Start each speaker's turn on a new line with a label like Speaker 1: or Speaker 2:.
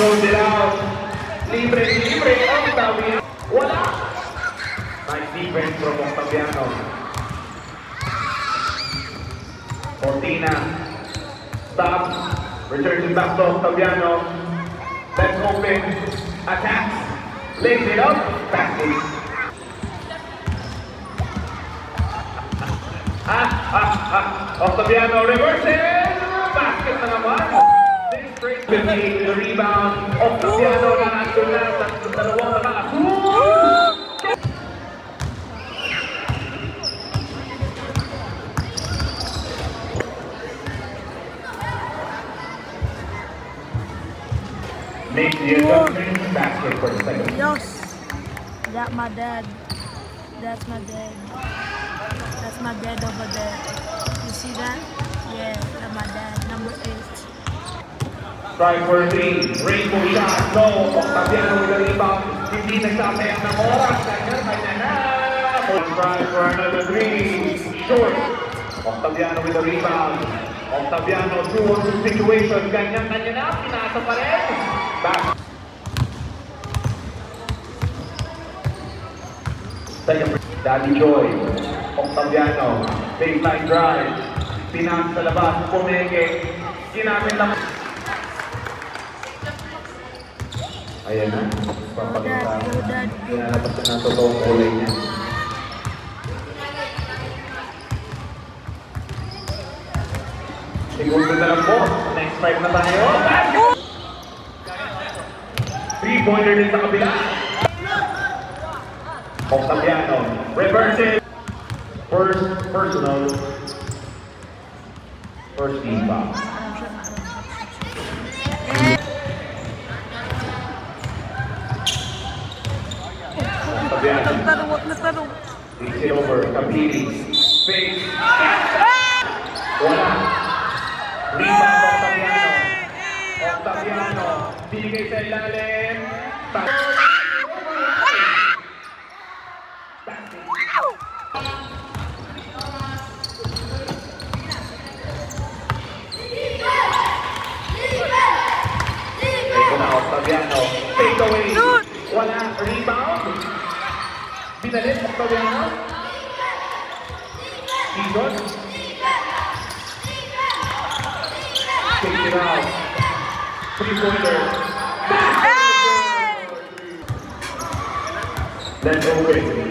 Speaker 1: Throws it out. Libre, Octaviano. Wala. Nice defense from Octaviano. Cortina. Stops. Returns it back to Octaviano. Left open. Attacks. Lays it up. Passes. Octaviano reverses. Basket na naman. Six straight with the rebound. Octaviano na nandun na sa dalawang nakakasunod. Make the adjustment. Basket for the second.
Speaker 2: Yes. That's my dad. That's my dad. That's my dad over there. You see that? Yeah, that's my dad. Number 8.
Speaker 1: Try for 3. Rainbow shot. No. Octaviano with the rebound. Hindi nagsasayang ng oras. Kanya na. Try for another 3. Short. Octaviano with the rebound. Octaviano 2-on-2 situation. Kanya na. Pinasa pa rin. Back. Daddy Joy. Octaviano. Baseline drive. Pinasa sa labas. Pumeke. Ginamit naman. Ayan na. Papakita. Pinalabas na ng totoong kulay niya. Segundo na lang po. Next 5 na tayo. 3-pointer din sa kabila. Octaviano. Reverse it. First personal. First team foul. Octaviano. Takes it over. Kapili. Face. Wala. Rebound Octaviano. Octaviano. Binigay sa ilalim. Ito na Octaviano. Take away. Wala. Rebound. Binalit Octaviano. Season. Take it out. 3-pointer. Let's open.